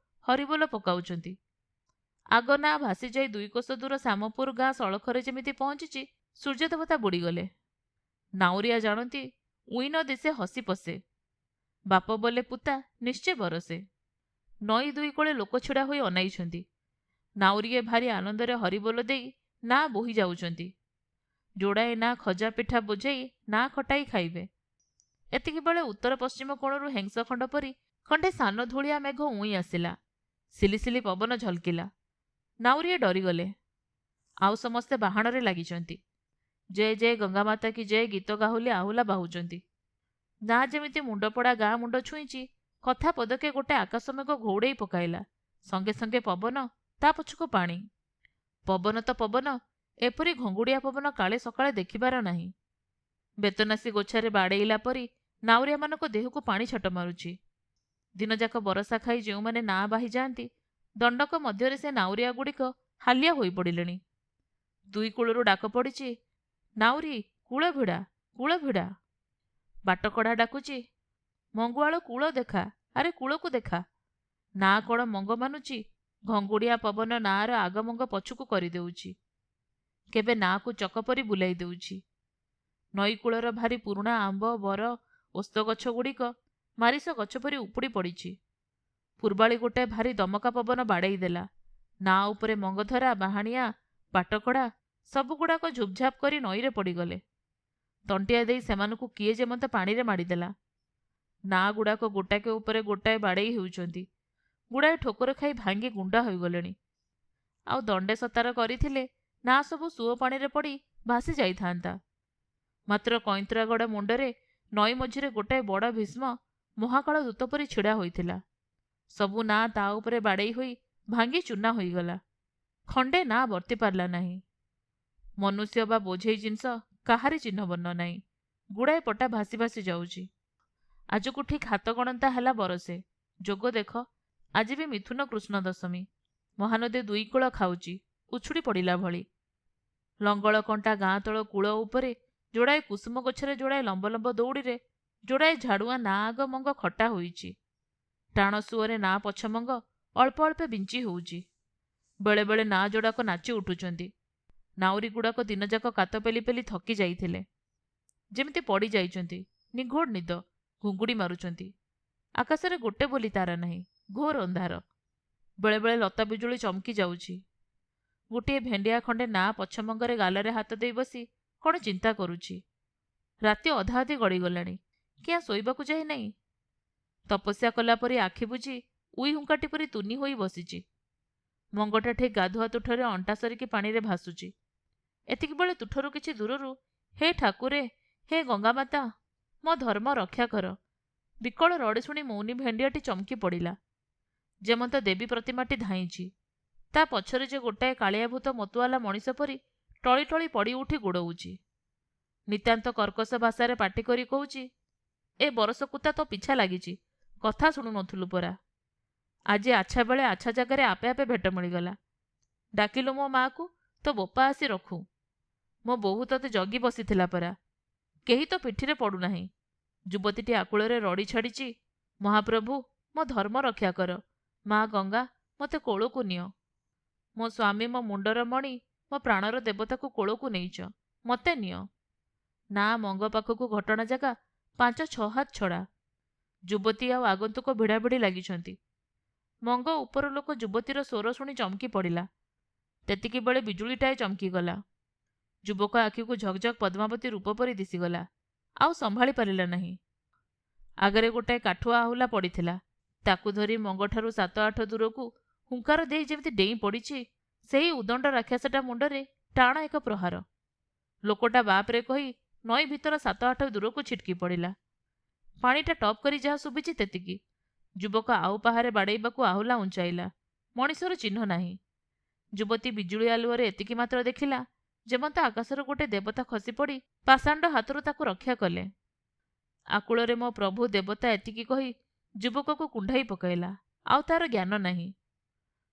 ହରିବୋଲ ପକାଉଛନ୍ତି। ଆଗ ନାଁ ଭାସିଯାଇ 2 କୋଶ ଦୂର ଶ୍ୟାମପୁର ଗାଁ ସଳଖରେ ଯେମିତି ପହଞ୍ଚିଛି, ସୂର୍ଯ୍ୟଦେବତା ବୁଡ଼ିଗଲେ। ନାଉରିଆ ଜାଣନ୍ତି ଉଇନ ଦିଶେ ହସି ପଶେ। ବାପ ବୋଲେ ପୁତା ନିଶ୍ଚେ ବରସେ। ନଈ 2 କୋଳେ ଲୋକ ଛିଡ଼ା ହୋଇ ଅନାଇଛନ୍ତି। ନାଉରିଏ ଭାରି ଆନନ୍ଦରେ ହରିବୋଲ ଦେଇ ନାଁ ବୋହି ଯାଉଛନ୍ତି। ଯୋଡ଼ାଏ ନାଁ ଖଜା ପିଠା ବୋଝେଇ ନାଁ ଖଟାଇ ଖାଇବେ। ଏତିକିବେଳେ ଉତ୍ତର ପଶ୍ଚିମ କୋଣରୁ ହେଂସ ଖଣ୍ଡ ପରି ଖଣ୍ଡେ ସାନ ଧୂଳିଆ ମେଘ ଉଇଁ ଆସିଲା। ସିଲିସିଲି ପବନ ଝଲକିଲା। ନାଉରିଏ ଡରିଗଲେ। ଆଉ ସମସ୍ତେ ବାହାଣରେ ଲାଗିଛନ୍ତି। ଜୟ ଜୟ ଗଙ୍ଗାମାତା କି ଜୟ ଗୀତ ଗାହୁଲି ଆହୁଲା ବାହୁଛନ୍ତି। ନାଁ ଯେମିତି ମୁଣ୍ଡପଡ଼ା ଗାଁ ମୁଣ୍ଡ ଛୁଇଁଛି, କଥା ପଦକେ ଗୋଟେ ଆକାଶ ମେଘ ଘୋଡ଼େଇ ପକାଇଲା। ସଙ୍ଗେ ସଙ୍ଗେ ପବନ, ତା ପଛକୁ ପାଣି। ପବନ ତ ପବନ, ଏପରି ଘଙ୍ଗୁଡ଼ିଆ ପବନ କାଳେ ସକାଳେ ଦେଖିବାର ନାହିଁ। ବେତନାସୀ ଗୋଛାରେ ବାଡ଼େଇଲା ପରି ନାଉରିଆମାନଙ୍କ ଦେହକୁ ପାଣି ଛାଟ ମାରୁଛି। ଦିନଯାକ ବରଷା ଖାଇ ଯେଉଁମାନେ ନାଁ ବାହିଯାଆନ୍ତି, ଦଣ୍ଡକ ମଧ୍ୟରେ ସେ ନାଉରିଆଗୁଡ଼ିକ ହାଲିଆ ହୋଇପଡ଼ିଲେଣି। 2 କୂଳରୁ ଡାକ ପଡ଼ିଛି, ନାଉରୀ କୂଳ ଭିଡ଼ା, କୂଳ ଭିଡ଼ା। ବାଟକଢ଼ା ଡାକୁଛି, ମଙ୍ଗୁଆଳ କୂଳ ଦେଖା, ଆରେ କୂଳକୁ ଦେଖା। ନାଁ କ'ଣ ମଙ୍ଗ ମାନୁଛି? ଘଙ୍ଗୁଡ଼ିଆ ପବନ ନାଁର ଆଗମଙ୍ଗ ପଛକୁ କରିଦେଉଛି। କେବେ ନାଁକୁ ଚକ ପରି ବୁଲାଇ ଦେଉଛି। ନଈକୂଳର ଭାରି ପୁରୁଣା ଆମ୍ବ, ବର, ଓସ୍ତ ଗଛଗୁଡ଼ିକ ମାରିସ ଗଛ ପରି ଉପୁଡ଼ି ପଡ଼ିଛି। ପୂର୍ବାଳି ଗୋଟାଏ ଭାରି ଦମକା ପବନ ବାଡ଼େଇ ଦେଲା। ନାଁ ଉପରେ ମଙ୍ଗଧରା, ବାହାଣିଆ, ବାଟକଢ଼ା ସବୁଗୁଡ଼ାକ ଝୁପଝାପ କରି ନଈରେ ପଡ଼ିଗଲେ। ତଣ୍ଟିଆ ଦେଇ ସେମାନଙ୍କୁ କିଏ ଯେ ମତେ ପାଣିରେ ମାଡ଼ିଦେଲା। ନାଁ ଗୁଡ଼ାକ ଗୋଟାକେ ଉପରେ ଗୋଟାଏ ବାଡ଼େଇ ହେଉଛନ୍ତି। ଗୁଡ଼ାଏ ଠୋକର ଖାଇ ଭାଙ୍ଗି ଗୁଣ୍ଡା ହୋଇଗଲେଣି। ଆଉ ଦଣ୍ଡେ ସତାର କରିଥିଲେ ନାଁ ସବୁ ସୁଅ ପାଣିରେ ପଡ଼ି ଭାସି ଯାଇଥାନ୍ତା। ମାତ୍ର କଇନ୍ତ୍ରାଗଡ଼ ମୁଣ୍ଡରେ ନଈ ମଝିରେ ଗୋଟାଏ ବଡ଼ ଭୀଷ୍ମ ମହାକାଳ ଦୂତ ପରି ଛିଡ଼ା ହୋଇଥିଲା। ସବୁ ନାଁ ତା ଉପରେ ବାଡ଼େଇ ହୋଇ ଭାଙ୍ଗି ଚୂନା ହୋଇଗଲା। ଖଣ୍ଡେ ନାଁ ବର୍ତ୍ତି ପାରିଲା ନାହିଁ। ମନୁଷ୍ୟ ବା ବୋଝେଇ ଜିନିଷ କାହାରି ଚିହ୍ନବର୍ଣ୍ଣ ନାହିଁ। ଗୁଡ଼ାଏ ପଟା ଭାସି ଭାସି ଯାଉଛି। ଆଜକୁ ଠିକ୍ ହାତ ଗଣନ୍ତା ହେଲା ବରଷେ। ଯୋଗ ଦେଖ, ଆଜି ବି ମିଥୁନ କୃଷ୍ଣ ଦଶମୀ। ମହାନଦୀ ଦୁଇ କୂଳ ଖାଉଛି ଉଛୁଡ଼ି ପଡ଼ିଲା ଭଳି। ଲଙ୍ଗଳ କଣ୍ଟା ଗାଁ ତଳ କୂଳ ଉପରେ ଯୋଡ଼ାଏ କୁସୁମ ଗଛରେ ଯୋଡ଼ାଏ ଲମ୍ବ ଲମ୍ବ ଦଉଡ଼ିରେ ଯୋଡ଼ାଏ ଝାଡ଼ୁଆ ନାଁ ଆଗ ମଙ୍ଗ ଖଟା ହୋଇଛି। ଟାଣ ସୁଅରେ ନାଁ ପଛମଙ୍ଗ ଅଳ୍ପ ଅଳ୍ପ ବିଞ୍ଚି ହେଉଛି। ବେଳେବେଳେ ନାଁ ଯୋଡ଼ାକ ନାଚି ଉଠୁଛନ୍ତି। ନାଉରୀଗୁଡ଼ାକ ଦିନଯାକ କାତ ପେଲି ପେଲି ଥକି ଯାଇଥିଲେ। ଯେମିତି ପଡ଼ି ଯାଇଛନ୍ତି। ନିଘୋଡ଼ ନିଦ, ଘୁଙ୍ଗୁଡ଼ି ମାରୁଛନ୍ତି। ଆକାଶରେ ଗୋଟେ ବୋଲି ତାରା ନାହିଁ, ଘୋର ଅନ୍ଧାର। ବେଳେବେଳେ ଲତା ବିଜୁଳି ଚମକି ଯାଉଛି। ଗୋଟିଏ ଭେଣ୍ଡିଆ ଖଣ୍ଡେ ନାଁ ପଛମଙ୍ଗରେ ଗାଲରେ ହାତ ଦେଇ ବସି କ'ଣ ଚିନ୍ତା କରୁଛି। ରାତି ଅଧା ଅଧି ଗଡ଼ିଗଲାଣି, କିଆଁ ଶୋଇବାକୁ ଯାଇ ନାହିଁ। ତପସ୍ୟା କଲା ପରି ଆଖି ବୁଜି ଉଇ ହୁଙ୍କାଟି ପରି ତୁନି ହୋଇ ବସିଛି। ମଙ୍ଗଟା ଠିକ୍ ଗାଧୁଆ ତୁଠରେ ଅଣ୍ଟା ସରିକି ପାଣିରେ ଭାସୁଛି। ଏତିକିବେଳେ ତୁଠରୁ କିଛି ଦୂରରୁ ହେ ଠାକୁରେ, ହେ ଗଙ୍ଗାମାତା, ମୋ ଧର୍ମ ରକ୍ଷା କର ବିକଳ ରଡ଼ି ଶୁଣି ମୌନୀ ଭେଣ୍ଡିଆଟି ଚମକି ପଡ଼ିଲା। ଯେମନ୍ତ ଦେବୀ ପ୍ରତିମାଟି ଧାଇଁଛି। ତା ପଛରେ ଯେ ଗୋଟାଏ କାଳିଆଭୂତ ମତୁଆଲା ମଣିଷ ପରି ଟଳି ଟଳି ପଡ଼ି ଉଠି ଗୋଡ଼ଉଛି। ନିତାନ୍ତ କର୍କଶ ଭାଷାରେ ପାଟି କରି କହୁଛି, ଏ ବରଷକୁତା ତୋ ପିଛା ଲାଗିଛି, କଥା ଶୁଣୁ ନଥିଲୁ ପରା। ଆଜି ଆଚ୍ଛା ବେଳେ ଆଚ୍ଛା ଜାଗାରେ ଆପେ ଆପେ ଭେଟ ମିଳିଗଲା। ଡାକିଲୁ ମୋ ମାଆକୁ, ତୋ ବୋପା ଆସି ରଖୁ। ମୋ ବୋହୂ ତତେ ଜଗି ବସିଥିଲା ପରା। କେହି ତ ପିଠିରେ ପଡ଼ୁନାହିଁ। ଯୁବତୀଟି ଆକୁଳରେ ରଡ଼ି ଛାଡ଼ିଛି, ମହାପ୍ରଭୁ, ମୋ ଧର୍ମ ରକ୍ଷା କର। ମା ଗଙ୍ଗା, ମୋତେ କୋଳକୁ ନିଅ। ମୋ ସ୍ୱାମୀ, ମୋ ମୁଣ୍ଡର ମଣି, ମୋ ପ୍ରାଣର ଦେବତାକୁ କୋଳକୁ ନେଇଛ, ମୋତେ ନିଅ। ନା ମଙ୍ଗ ପାଖକୁ ଘଟଣା ଜାଗା 5-6 ହାତ ଛଡ଼ା। ଯୁବତୀ ଆଉ ଆଗନ୍ତୁକ ଭିଡ଼ାଭିଡ଼ି ଲାଗିଛନ୍ତି। ମଙ୍ଗ ଉପର ଲୋକ ଯୁବତୀର ସ୍ୱର ଶୁଣି ଚମକି ପଡ଼ିଲା। ତେତିକିବେଳେ ବିଜୁଳିଟାଏ ଚମକିଗଲା। ଯୁବକ ଆଖିକୁ ଝକଝକ ପଦ୍ମାବତୀ ରୂପ ପରି ଦିଶିଗଲା। ଆଉ ସମ୍ଭାଳି ପାରିଲା ନାହିଁ। ଆଗରେ ଗୋଟାଏ କାଠୁଆ ଆହୁଲା ପଡ଼ିଥିଲା। ତାକୁ ଧରି ମଙ୍ଗଠାରୁ 7-8 ଦୂରକୁ ହୁଙ୍କାର ଦେଇ ଯେମିତି ଡେଇଁ ପଡ଼ିଛି। ସେହି ଉଦଣ୍ଡ ରାକ୍ଷସଟା ମୁଣ୍ଡରେ ଟାଣ ଏକ ପ୍ରହାର। ଲୋକଟା ବାପରେ କହି ନଈ ଭିତର 7-8 ଦୂରକୁ ଛିଟକି ପଡ଼ିଲା। ପାଣିଟା ଟପ୍ କରି ଯାହା ଶୁଭିଛି ତେତିକି। ଯୁବକ ଆଉ ପାହାରେ ବାଡ଼େଇବାକୁ ଆହୁଲା ଉଞ୍ଚାଇଲା। ମଣିଷର ଚିହ୍ନ ନାହିଁ। ଯୁବତୀ ବିଜୁଳି ଆଲୁଅରେ ଏତିକି ମାତ୍ର ଦେଖିଲା, ଯେମନ୍ତ ଆକାଶରୁ ଗୋଟେ ଦେବତା ଖସିପଡ଼ି ପାଷାଣ୍ଡ ହାତରୁ ତାକୁ ରକ୍ଷା କଲେ। ଆକୁଳରେ ମୋ ପ୍ରଭୁ ଦେବତା ଏତିକି କହି ଯୁବକକୁ କୁଣ୍ଢାଇ ପକାଇଲା। ଆଉ ତାର ଜ୍ଞାନ ନାହିଁ।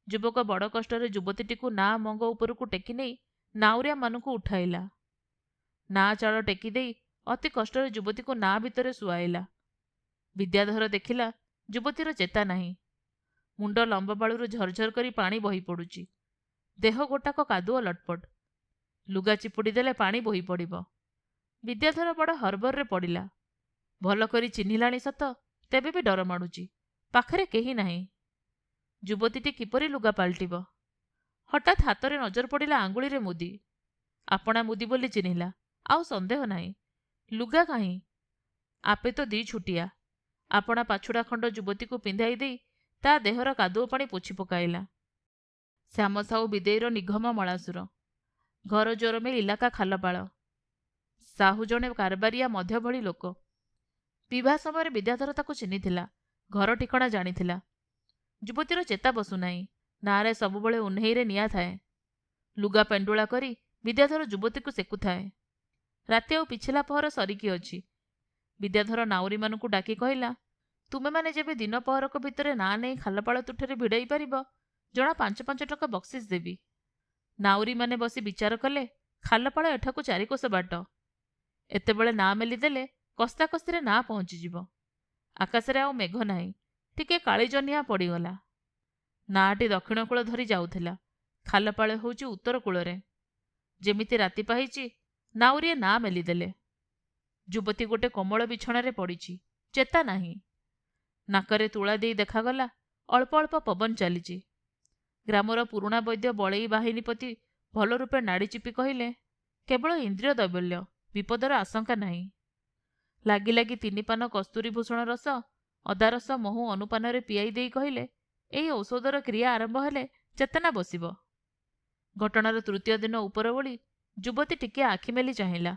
ଯୁବକ ବଡ଼ କଷ୍ଟରେ ଯୁବତୀଟିକୁ ନାଁ ମଙ୍ଗ ଉପରକୁ ଟେକି ନେଇ ନାଉରିଆମାନଙ୍କୁ ଉଠାଇଲା। ନାଁ ଚାଳ ଟେକି ଦେଇ ଅତି କଷ୍ଟରେ ଯୁବତୀକୁ ନାଁ ଭିତରେ ଶୁଆଇଲା। ବିଦ୍ୟାଧର ଦେଖିଲା, ଯୁବତୀର ଚେତା ନାହିଁ। ମୁଣ୍ଡ ଲମ୍ବବାଳୁରୁ ଝରଝର କରି ପାଣି ବହି ପଡ଼ୁଛି। ଦେହ ଗୋଟାକ କାଦୁଅ ଲଟପଟ। ଲୁଗା ଚିପୁଡ଼ି ଦେଲେ ପାଣି ବୋହି ପଡ଼ିବ। ବିଦ୍ୟାଧର ବଡ଼ ହରବରରେ ପଡ଼ିଲା। ଭଲ କରି ଚିହ୍ନିଲାଣି ସତ, ତେବେ ବି ଡର ମାଡ଼ୁଛି। ପାଖରେ କେହି ନାହିଁ। ଯୁବତୀଟି କିପରି ଲୁଗା ପାଲଟିବ? ହଠାତ୍ ହାତରେ ନଜର ପଡ଼ିଲା ଆଙ୍ଗୁଳିରେ ମୁଦି। ଆପଣା ମୁଦି ବୋଲି ଚିହ୍ନିଲା। ଆଉ ସନ୍ଦେହ ନାହିଁ। ଲୁଗା କାହିଁ? ଆପେ ତ 2 ଛୁଟିଆ। ଆପଣା ପାଛୁଡ଼ା ଖଣ୍ଡ ଯୁବତୀକୁ ପିନ୍ଧାଇ ଦେଇ ତା ଦେହର କାଦୁଅ ପାଣି ପୋଛି ପକାଇଲା। ଶ୍ୟାମ ସାହୁ ବିଦେଇର ନିଘମ ମଳାସୁର। ଘର ଜୋରମେ ଇଲାକା ଖାଲପାଳ। ସାହୁ ଜଣେ କାରବାରିଆ ମଧ୍ୟ ଭଳି ଲୋକ। ବିବାହ ସମୟରେ ବିଦ୍ୟାଧର ତାକୁ ଚିହ୍ନିଥିଲା। ଘର ଠିକଣା ଜାଣିଥିଲା। ଯୁବତୀର ଚେତା ବସୁନାହିଁ। ନାଁରେ ସବୁବେଳେ ଉହ୍ନେଇରେ ନିଆଁ ଥାଏ। ଲୁଗା ପେଣ୍ଡୁଳା କରି ବିଦ୍ୟାଧର ଯୁବତୀକୁ ସେକୁଥାଏ। ରାତି ଆଉ ପିଛିଲା ପହର ସରିକି ଅଛି। ବିଦ୍ୟାଧର ନାଉରୀମାନଙ୍କୁ ଡାକି କହିଲା, ତୁମେମାନେ ଯେବେ ଦିନ ପହରକ ଭିତରେ ନାଁ ନେଇ ଖାଲପାଳ ତୁଠରେ ଭିଡ଼ାଇ ପାରିବ, ଜଣା 5-5 ଟଙ୍କା ବକ୍ସିସ୍ ଦେବି। ନାଉରୀମାନେ ବସି ବିଚାର କଲେ, ଖାଲପାଳ ଏଠାକୁ 4 କୋଶ ବାଟ। ଏତେବେଳେ ନାଁ ମେଲିଦେଲେ କସ୍ତାକସ୍ତିରେ ନାଁ ପହଞ୍ଚିଯିବ। ଆକାଶରେ ଆଉ ମେଘ ନାହିଁ। ଟିକେ କାଳିଜହ୍ନିଆ ପଡ଼ିଗଲା। ନାଁଟି ଦକ୍ଷିଣ କୂଳ ଧରି ଯାଉଥିଲା। ଖାଲପାଳ ହେଉଛି ଉତ୍ତର କୂଳରେ। ଯେମିତି ରାତି ପାହିଛି, ନାଉରିଏ ନାଁ ମେଲିଦେଲେ। ଯୁବତୀ ଗୋଟେ କୋମଳ ବିଛଣାରେ ପଡ଼ିଛି। ଚେତା ନାହିଁ। ନାକରେ ତୁଳା ଦେଇ ଦେଖାଗଲା, ଅଳ୍ପ ଅଳ୍ପ ପବନ ଚାଲିଛି। ଗ୍ରାମର ପୁରୁଣା ବୈଦ୍ୟ ବଳେଇ ବାହିନୀପତି ଭଲ ରୂପେ ନାଡ଼ି ଚିପି କହିଲେ, କେବଳ ଇନ୍ଦ୍ରିୟ ଦୈବଲ୍ୟ, ବିପଦର ଆଶଙ୍କା ନାହିଁ। ଲାଗି ଲାଗି 3 ପାନ କସ୍ତୁରୀ ଭୂଷଣ ରସ, ଅଦା ରସ, ମହୁ ଅନୁପାନରେ ପିଆଇ ଦେଇ କହିଲେ, ଏହି ଔଷଧର କ୍ରିୟା ଆରମ୍ଭ ହେଲେ ଚେତନା ବସିବ। ଘଟଣାର ତୃତୀୟ ଦିନ ଉପର ଓଳି ଯୁବତୀ ଟିକିଏ ଆଖି ମେଲି ଚାହିଁଲା।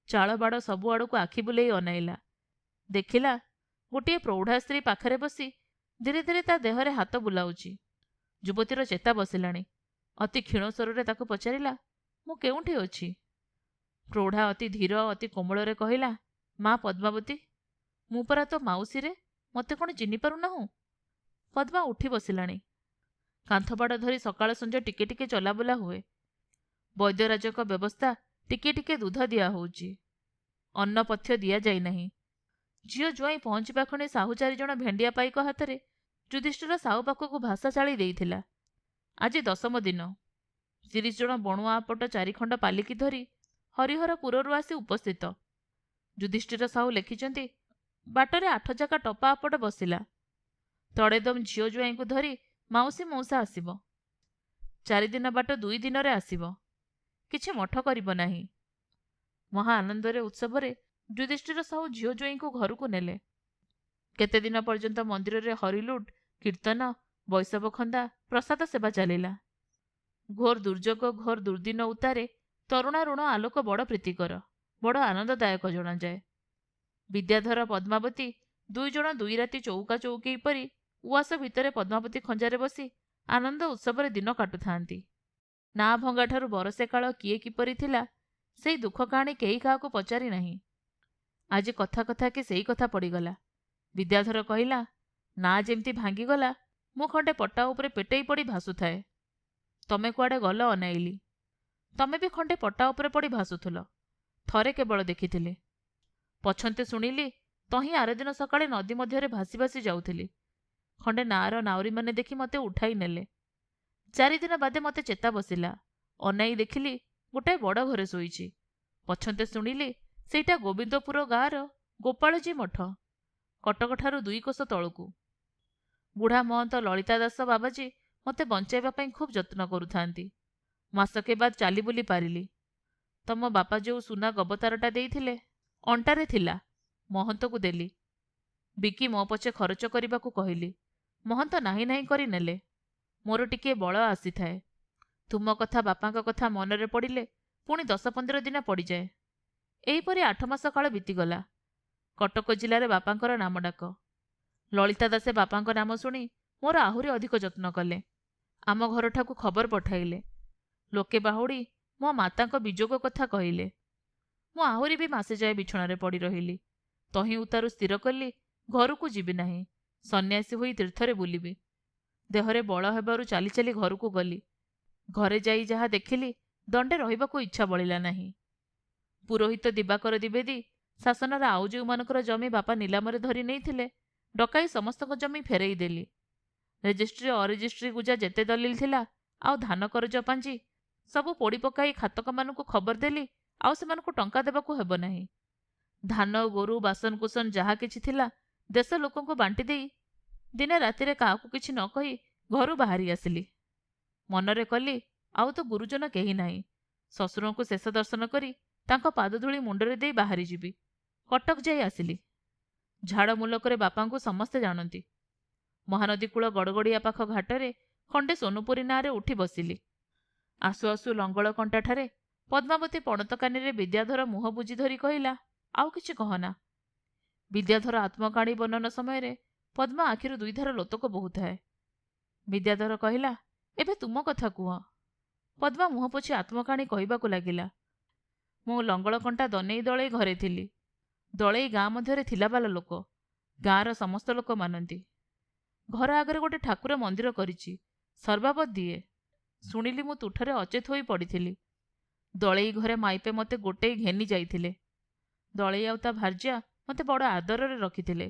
ଚାଳବାଡ଼ ସବୁଆଡ଼କୁ ଆଖି ବୁଲେଇ ଅନାଇଲା। ଦେଖିଲା, ଗୋଟିଏ ପ୍ରୌଢ଼ା ସ୍ତ୍ରୀ ପାଖରେ ବସି ଧୀରେ ଧୀରେ ତା ଦେହରେ ହାତ ବୁଲାଉଛି। ଯୁବତୀର ଚେତା ବସିଲାଣି। ଅତି କ୍ଷୀଣ ସ୍ୱରରେ ତାକୁ ପଚାରିଲା, ମୁଁ କେଉଁଠି ଅଛି? ପ୍ରୌଢ଼ା ଅତି ଧୀର ଅତି କୋମଳରେ କହିଲା, ମା ପଦ୍ମାବତୀ, ମୁଁ ପରା ତୋ ମାଉସୀରେ, ମୋତେ କ'ଣ ଚିହ୍ନି ପାରୁନାହୁଁ? ପଦ୍ମା ଉଠି ବସିଲାଣି। କାନ୍ଥବାଡ଼ ଧରି ସକାଳ ସଞ୍ଜ ଟିକେ ଟିକେ ଚଲାବୁଲା ହୁଏ। ବୈଦ୍ୟରାଜଙ୍କ ବ୍ୟବସ୍ଥା, ଟିକେ ଟିକେ ଦୁଧ ଦିଆ ହେଉଛି। ଅନ୍ନପଥ୍ୟ ଦିଆଯାଇ ନାହିଁ। ଝିଅ ଜ୍ୱାଇଁ ପହଞ୍ଚିବା କ୍ଷଣି ସାହୁ 4 ଜଣ ଭେଣ୍ଡିଆ ପାଇକ ହାତରେ ଯୁଧିଷ୍ଠିର ସାହୁ ପାଖକୁ ଭାଷା ଚାଳି ଦେଇଥିଲା। ଆଜି 10ମ ଦିନ। 30 ଜଣ ବଣୁଆ ଆପଟ 4 ଖଣ୍ଡ ପାଲିକି ଧରି ହରିହରପୁରରୁ ଆସି ଉପସ୍ଥିତ। ଯୁଧିଷ୍ଠିର ସାହୁ ଲେଖିଛନ୍ତି, ବାଟରେ 8 ଜାକା ଟପା ଆପଟ ବସିଲା। ତଡ଼େଦମ୍ ଝିଅ ଜ୍ୱାଇଁଙ୍କୁ ଧରି ମାଉସୀ ମଉସା ଆସିବ। 4 ଦିନ ବାଟ 2 ଦିନରେ ଆସିବ। କିଛି ମଠ କରିବ ନାହିଁ। ମହା ଆନନ୍ଦରେ ଉତ୍ସବରେ ଯୁଧିଷ୍ଠିର ସାହୁ ଝିଅ ଜ୍ୱାଇଁଙ୍କୁ ଘରକୁ ନେଲେ। କେତେଦିନ ପର୍ଯ୍ୟନ୍ତ ମନ୍ଦିରରେ ହରିଲୁଟ୍, କୀର୍ତ୍ତନ, ବୈଷବ ଖନ୍ଦା, ପ୍ରସାଦ ସେବା ଚାଲିଲା। ଘୋର ଦୁର୍ଯୋଗ, ଘୋର ଦୁର୍ଦ୍ଦିନ ଉତ୍ତାରେ ତରୁଣାରୁଣ ଆଲୋକ ବଡ଼ ପ୍ରୀତିକର, ବଡ଼ ଆନନ୍ଦଦାୟକ ଜଣାଯାଏ। ବିଦ୍ୟାଧର ପଦ୍ମାବତୀ 2 ଜଣ 2 ରାତି ଚୌକା ଚୌକେଇ ପରି ଉଆସ ଭିତରେ ପଦ୍ମାବତୀ ଖଞ୍ଜାରେ ବସି ଆନନ୍ଦ ଉତ୍ସବରେ ଦିନ କାଟୁଥାନ୍ତି। ନା ଭଙ୍ଗାଠାରୁ ବରଷେ କାଳ କିଏ କିପରି ଥିଲା, ସେଇ ଦୁଃଖ କାହାଣୀ କେହି କାହାକୁ ପଚାରି ନାହିଁ। ଆଜି କଥା କଥା କି ସେଇ କଥା ପଡ଼ିଗଲା। ବିଦ୍ୟାଧର କହିଲା, ନା ଯେମିତି ଭାଙ୍ଗିଗଲା, ମୁଁ ଖଣ୍ଡେ ପଟା ଉପରେ ପେଟେଇ ପଡ଼ି ଭାସୁଥାଏ। ତମେ କୁଆଡ଼େ ଗଲ ଅନାଇଲି। ତମେ ବି ଖଣ୍ଡେ ପଟା ଉପରେ ପଡ଼ି ଭାସୁଥିଲ। ଥରେ କେବଳ ଦେଖିଥିଲି। ପଛନ୍ତେ ଶୁଣିଲି, ତହିଁ ଆରଦିନ ସକାଳେ ନଦୀ ମଧ୍ୟରେ ଭାସି ଭାସି ଯାଉଥିଲି। ଖଣ୍ଡେ ନାଆର ନାଉରୀମାନେ ଦେଖି ମୋତେ ଉଠାଇ ନେଲେ। 4 ଦିନ ବାଦେ ମୋତେ ଚେତା ବସିଲା। ଅନାଇ ଦେଖିଲି, ଗୋଟାଏ ବଡ଼ ଘରେ ଶୋଇଛି। ପଛନ୍ତେ ଶୁଣିଲି, ସେଇଟା ଗୋବିନ୍ଦପୁର ଗାଁର ଗୋପାଳଜୀ ମଠ, କଟକଠାରୁ 2 କୋଶ ତଳକୁ। ବୁଢ଼ା ମହନ୍ତ ଲଳିତା ଦାସ ବାବାଜୀ ମୋତେ ବଞ୍ଚାଇବା ପାଇଁ ଖୁବ୍ ଯତ୍ନ କରୁଥାନ୍ତି। ମାସକେ ବାଦ ଚାଲି ବୁଲି ପାରିଲି। ତମ ବାପା ଯେଉଁ ସୁନା ଗବତାରଟା ଦେଇଥିଲେ, ଅଣ୍ଟାରେ ଥିଲା। ମହନ୍ତକୁ ଦେଲି। ବିକି ମୋ ପଛେ ଖରଚ କରିବାକୁ କହିଲି। ମହନ୍ତ ନାହିଁ ନାହିଁ କରି ନେଲେ। ମୋର ଟିକିଏ ବଳ ଆସିଥାଏ। ତୁମ କଥା ବାପାଙ୍କ କଥା ମନରେ ପଡ଼ିଲେ ପୁଣି 10-15 ଦିନ ପଡ଼ିଯାଏ। ଏହିପରି 8 ମାସ କାଳ ବିତିଗଲା। କଟକ ଜିଲ୍ଲାରେ ବାପାଙ୍କର ନାମ ଡାକ। ଲଳିତା ଦାସେ ବାପାଙ୍କ ନାମ ଶୁଣି ମୋର ଆହୁରି ଅଧିକ ଯତ୍ନ କଲେ। ଆମ ଘରଠାକୁ ଖବର ପଠାଇଲେ। ଲୋକେ ବାହୁଡ଼ି ମୋ ମାତାଙ୍କ ବିଯୋଗ କଥା କହିଲେ। ମୁଁ ଆହୁରି ବି ମାସେ ଯାଏ ବିଛଣାରେ ପଡ଼ି ରହିଲି। ତହିଁ ଉତାରୁ ସ୍ଥିର କଲି, ଘରକୁ ଯିବି ନାହିଁ। ସନ୍ନ୍ୟାସୀ ହୋଇ ତୀର୍ଥରେ ବୁଲିବି। ଦେହରେ ବଳ ହେବାରୁ ଚାଲି ଚାଲି ଘରକୁ ଗଲି। ଘରେ ଯାଇ ଯାହା ଦେଖିଲି, ଦଣ୍ଡେ ରହିବାକୁ ଇଚ୍ଛା ବଳିଲା ନାହିଁ। ପୁରୋହିତ ଦିବାକର ଦ୍ୱିବେଦୀ ଶାସନର ଆଉ ଯେଉଁମାନଙ୍କର ଜମି ବାପା ନିଲାମରେ ଧରି ନେଇଥିଲେ, ଡକାଇ ସମସ୍ତଙ୍କ ଜମି ଫେରେଇ ଦେଲି। ରେଜିଷ୍ଟ୍ରି ଅରେଜିଷ୍ଟ୍ରି ଗୁଜା ଯେତେ ଦଲିଲ ଥିଲା, ଆଉ ଧାନ କରଜ ପାଞ୍ଜି ସବୁ ପୋଡ଼ି ପକାଇ ଖାତକମାନଙ୍କୁ ଖବର ଦେଲି, ଆଉ ସେମାନଙ୍କୁ ଟଙ୍କା ଦେବାକୁ ହେବ ନାହିଁ। ଧାନ ଗୋରୁ ବାସନକୁସନ ଯାହା କିଛି ଥିଲା, ଦେଶ ଲୋକଙ୍କୁ ବାଣ୍ଟି ଦେଇ ଦିନେ ରାତିରେ କାହାକୁ କିଛି ନ କହି ଘରୁ ବାହାରି ଆସିଲି। ମନରେ କଲି, ଆଉ ତ ଗୁରୁଜନ କେହି ନାହିଁ। ଶ୍ୱଶୁରଙ୍କୁ ଶେଷ ଦର୍ଶନ କରି ତାଙ୍କ ପାଦଧୂଳି ମୁଣ୍ଡରେ ଦେଇ ବାହାରି ଯିବି। କଟକ ଯାଇ ଆସିଲି। ଝାଡ଼ ମୁଲକରେ ବାପାଙ୍କୁ ସମସ୍ତେ ଜାଣନ୍ତି। ମହାନଦୀ କୂଳ ଗଡ଼ଗଡ଼ିଆ ପାଖ ଘାଟରେ ଖଣ୍ଡେ ସୋନୁପୁରୀ ନାଁରେ ଉଠି ବସିଲି। ଆସୁ ଆସୁ ଲଙ୍ଗଳ କଣ୍ଟାଠାରେ ପଦ୍ମାବତୀ ପଣତକାନିରେ ବିଦ୍ୟାଧର ମୁହଁ ବୁଜି ଧରି କହିଲା, ଆଉ କିଛି କହନା। ବିଦ୍ୟାଧର ଆତ୍ମକାଣୀ ବର୍ଣ୍ଣନ ସମୟରେ ପଦ୍ମା ଆଖିରୁ 2 ଧାର ଲୋତକ ବହୁଥାଏ। ବିଦ୍ୟାଧର କହିଲା, ଏବେ ତୁମ କଥା କୁହ। ପଦ୍ମା ମୁହଁ ପୋଛି ଆତ୍ମକାଣୀ କହିବାକୁ ଲାଗିଲା। ମୁଁ ଲଙ୍ଗଳକଣ୍ଟା ଦନେଇ ଦଳେଇ ଘରେ ଥିଲି। ଦଳେଇ ଗାଁ ମଧ୍ୟରେ ଥିଲାବାଲା ଲୋକ। ଗାଁର ସମସ୍ତ ଲୋକ ମାନନ୍ତି। ଘର ଆଗରେ ଗୋଟେ ଠାକୁର ମନ୍ଦିର କରିଛି। ସର୍ବାବତ ଦିଏ। ଶୁଣିଲି ମୁଁ ତୁଠରେ ଅଚେତ ହୋଇ ପଡ଼ିଥିଲି। ଦଳେଇ ଘରେ ମାଇପେ ମୋତେ ଗୋଟେଇ ଘେନି ଯାଇଥିଲେ। ଦଳେଇ ଆଉ ତା ଭାର୍ଯ୍ୟା ମୋତେ ବଡ଼ ଆଦରରେ ରଖିଥିଲେ।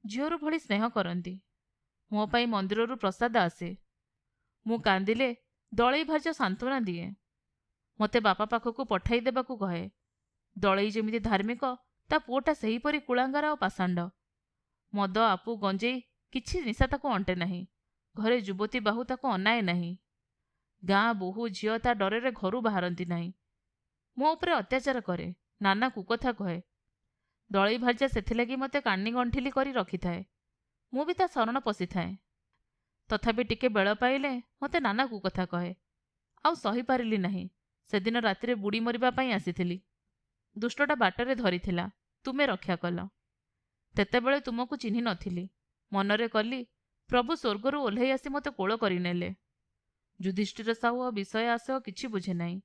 ଝିଅରୁ ଭଳି ସ୍ନେହ କରନ୍ତି। ମୋ ପାଇଁ ମନ୍ଦିରରୁ ପ୍ରସାଦ ଆସେ। ମୁଁ କାନ୍ଦିଲେ ଦଳେଇ ଭାର୍ଯ୍ୟା ସାନ୍ତ୍ୱନା ଦିଏ। ମୋତେ ବାପା ପାଖକୁ ପଠାଇ ଦେବାକୁ କହେ। ଦଳେଇ ଯେମିତି ଧାର୍ମିକ, ତା ପୁଅଟା ସେହିପରି କୁଳାଙ୍ଗାର ଆଉ ପାଷାଣ୍ଡ। ମଦ ଆପୁ ଗଞ୍ଜେଇ କିଛି ନିଶା ତାକୁ ଅଣ୍ଟେ ନାହିଁ। ଘରେ ଯୁବତୀ ବାହୁ ତାକୁ ଅନାଏ ନାହିଁ। ଗାଁ ବୋହୂ ଝିଅ ତା ଡରରେ ଘରୁ ବାହାରନ୍ତି ନାହିଁ। ମୋ ଉପରେ ଅତ୍ୟାଚାର କରେ, ନାନା କୁକଥା କହେ। ଦଳେଇ ଭାର୍ଯ୍ୟା ସେଥିଲାଗି ମୋତେ କାନି ଗଣ୍ଠିଲି କରି ରଖିଥାଏ। ମୁଁ ବି ତା ଶରଣ ପଶିଥାଏ। ତଥାପି ଟିକେ ବେଳ ପାଇଲେ ମୋତେ ନାନା କୁକଥା କହେ। ଆଉ ସହିପାରିଲି ନାହିଁ। ସେଦିନ ରାତିରେ ବୁଡ଼ି ମରିବା ପାଇଁ ଆସିଥିଲି। ଦୁଷ୍ଟଟା ବାଟରେ ଧରିଥିଲା, ତୁମେ ରକ୍ଷା କଲ। ତେତେବେଳେ ତୁମକୁ ଚିହ୍ନି ନଥିଲି। ମନରେ କଲି, ପ୍ରଭୁ ସ୍ୱର୍ଗରୁ ଓହ୍ଲେଇ ଆସି ମୋତେ କୋଳ କରିନେଲେ। ଯୁଧିଷ୍ଠିର ସାହୁ ବିଷୟ ଆଶୟ କିଛି ବୁଝେ ନାହିଁ।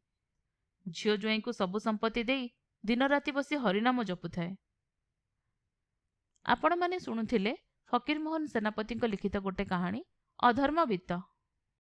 ଝିଅ ଜ୍ୱାଇଁଙ୍କୁ ସବୁ ସମ୍ପତ୍ତି ଦେଇ ଦିନରାତି ବସି ହରିନାମ ଜପୁଥାଏ। ଆପଣମାନେ ଶୁଣୁଥିଲେ ଫକୀରମୋହନ ସେନାପତିଙ୍କ ଲିଖିତ ଗୋଟେ କାହାଣୀ ଅଧର୍ମବିତ୍ତ।